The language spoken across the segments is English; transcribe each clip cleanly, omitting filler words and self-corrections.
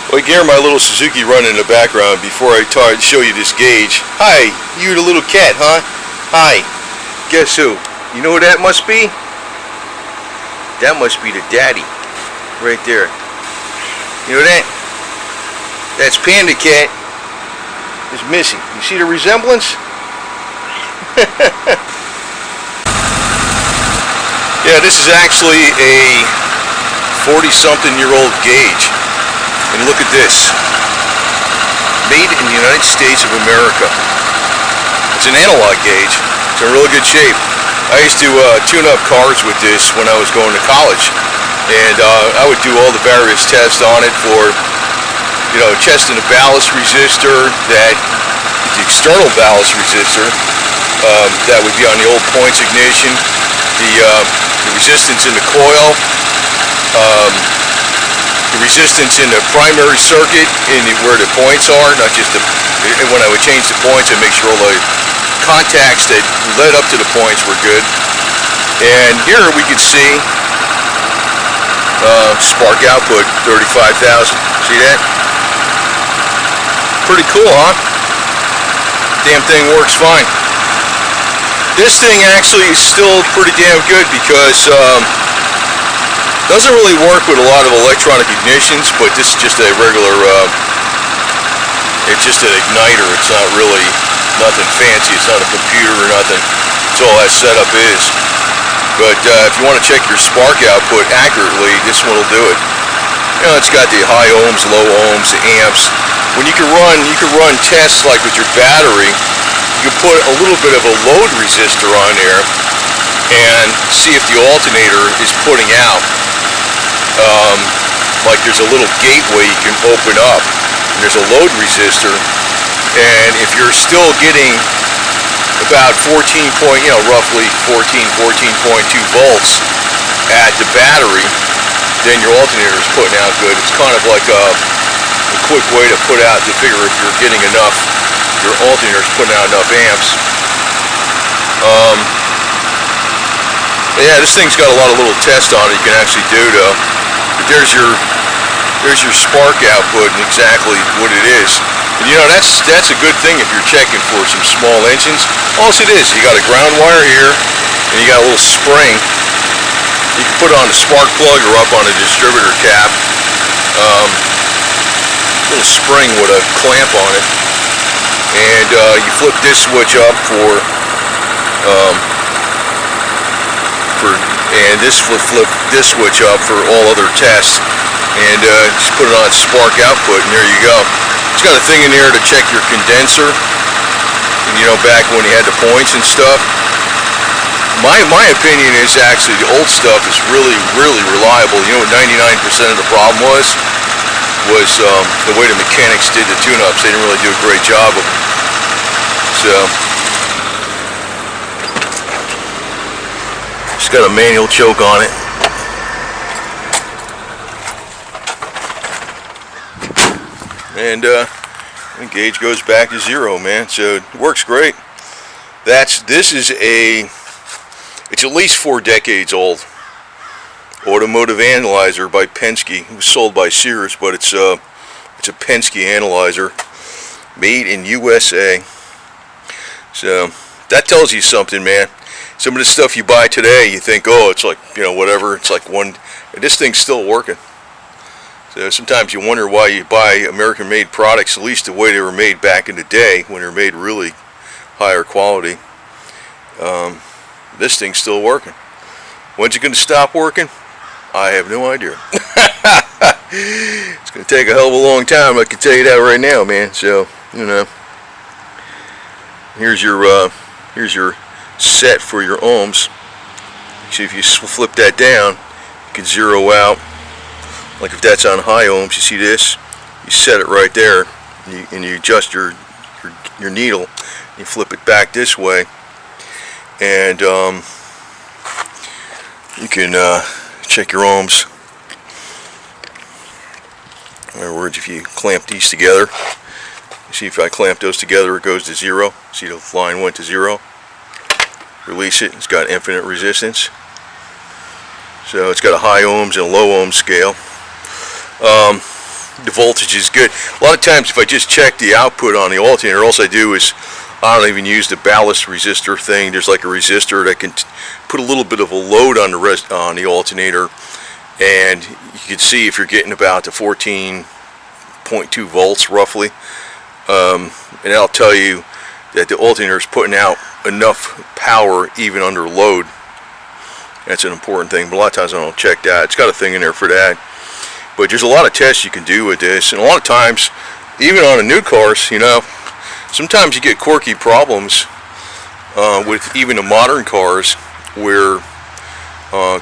Well, you can hear my little Suzuki running in the background before I show you this gauge. Hi, you the little cat, huh? Hi. Guess who? You know who that must be? That must be the daddy. Right there. You know that? That's Panda Cat. It's missing. You see the resemblance? Yeah, this is actually a 40-something-year-old gauge. And look at this. Made in the United States of America. It's an analog gauge. It's in really good shape. I used to tune up cars with this when I was going to college. And I would do all the various tests on it for, you know, testing the ballast resistor, the external ballast resistor, that would be on the old points ignition, the resistance in the coil, the resistance in the primary circuit where the points are, not just when I would change the points, I'd make sure all the contacts that led up to the points were good. And here we could see spark output 35,000. See that? Pretty cool, huh? Damn thing works fine. This thing actually is still pretty damn good because doesn't really work with a lot of electronic ignitions, but this is just a regular, it's just an igniter. It's not really nothing fancy. It's not a computer or nothing. That's all that setup is. But if you want to check your spark output accurately, this one will do it. You know, it's got the high ohms, low ohms, the amps. When you can run tests like with your battery, you can put a little bit of a load resistor on there and see if the alternator is putting out. Like there's a little gateway you can open up, and there's a load resistor, and if you're still getting about roughly 14.2 volts at the battery, then your alternator is putting out good. It's kind of like a quick way to put out to figure if you're getting enough, your alternator is putting out enough amps. Yeah, this thing's got a lot of little tests on it you can actually do though. But there's your spark output and exactly what it is. And you know, that's a good thing if you're checking for some small engines. All it is, you got a ground wire here, and you got a little spring. You can put it on the spark plug or up on a distributor cap. Little spring with a clamp on it, and you flip this switch up and flip this switch up for all other tests, and just put it on spark output, and there you go. It's got a thing in here to check your condenser, and, you know, back when you had the points and stuff. My opinion is actually the old stuff is really reliable. You know what 99% of the problem was the way the mechanics did the tune-ups. They didn't really do a great job of it. So it's got a manual choke on it. And the gauge goes back to 0, man. So it works great. It's at least 4 decades old. Automotive Analyser by Penske. It was sold by Sears, but it's a Penske analyzer, made in USA. So that tells you something, man. Some of the stuff you buy today, you think, oh, it's like, you know, whatever. It's like one. And this thing's still working. So sometimes you wonder why you buy American-made products, at least the way they were made back in the day, when they were made really higher quality. This thing's still working. When's it going to stop working? I have no idea. It's going to take a hell of a long time, I can tell you that right now, man. So, you know, here's your set for your ohms. See, if you flip that down, you can zero out. Like if that's on high ohms, you see this? You set it right there, and you adjust your needle. You flip it back this way, and you can check your ohms. In other words, if you clamp these together, you see if I clamp those together, it goes to 0. See the line went to 0. Release it, it's got infinite resistance. So it's got a high ohms and a low ohms scale. the voltage is good. A lot of times if I just check the output on the alternator, all I do is, I don't even use the ballast resistor thing. There's like a resistor that can put a little bit of a load on the alternator, and you can see if you're getting about the 14.2 volts roughly, and that'll tell you that the alternator is putting out enough power even under load. That's an important thing, but a lot of times I don't check that. It's got a thing in there for that. But there's a lot of tests you can do with this, and a lot of times, even on the new cars, you know, sometimes you get quirky problems with even the modern cars where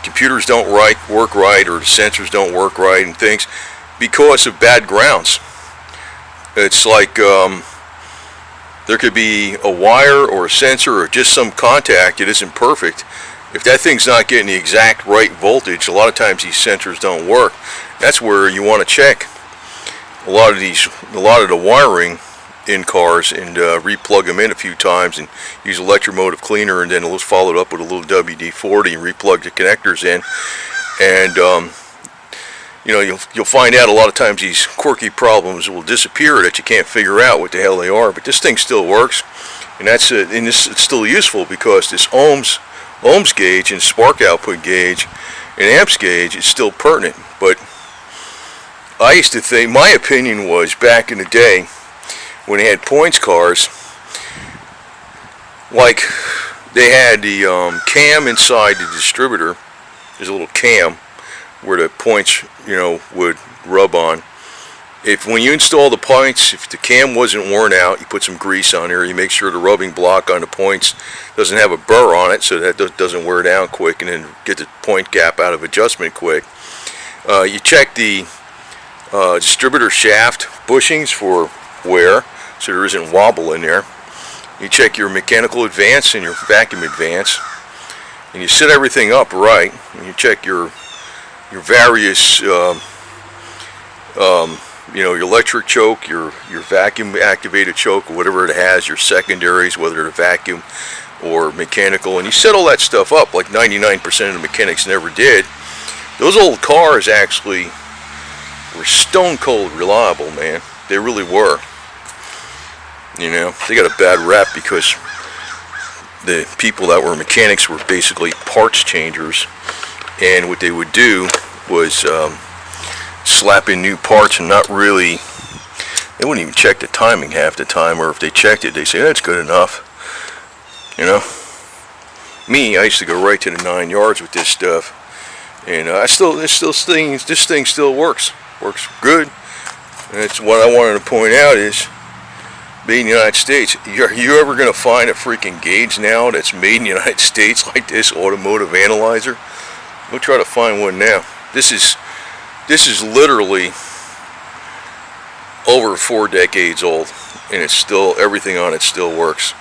computers don't work right, or the sensors don't work right and things because of bad grounds. It's like there could be a wire or a sensor or just some contact that isn't perfect. If that thing's not getting the exact right voltage, a lot of times these sensors don't work. That's where you want to check a lot of the wiring in cars and replug them in a few times and use electromotive cleaner, and then it'll follow it up with a little WD-40 and replug the connectors in. And you know, you'll find out a lot of times these quirky problems will disappear that you can't figure out what the hell they are. But this thing still works, and it's still useful because this ohms gauge and spark output gauge and amps gauge is still pertinent. But I used to think, my opinion was, back in the day when they had points cars, like they had the cam inside the distributor. There's a little cam where the points, you know, would rub on. When you install the points, if the cam wasn't worn out, you put some grease on there. You make sure the rubbing block on the points doesn't have a burr on it, so that doesn't wear down quick, and then get the point gap out of adjustment quick. You check the distributor shaft bushings for wear, so there isn't wobble in there. You check your mechanical advance and your vacuum advance, and you set everything up right. And you check your various you know, your electric choke, your vacuum activated choke, or whatever it has, your secondaries, whether they're vacuum or mechanical, and you set all that stuff up like 99% of the mechanics never did. Those old cars actually were stone cold reliable, man. They really were. You know, they got a bad rap because the people that were mechanics were basically parts changers, and what they would do was slap in new parts and not really, they wouldn't even check the timing half the time, or if they checked it, they say that's good enough. You know, me, I used to go right to the 9 yards with this stuff, and this thing still works good. And it's what I wanted to point out is, made in the United States. Are you ever going to find a freaking gauge now that's made in the United States like this automotive analyzer? We'll try to find one now. This is literally over 4 decades old, and it's still, everything on it still works.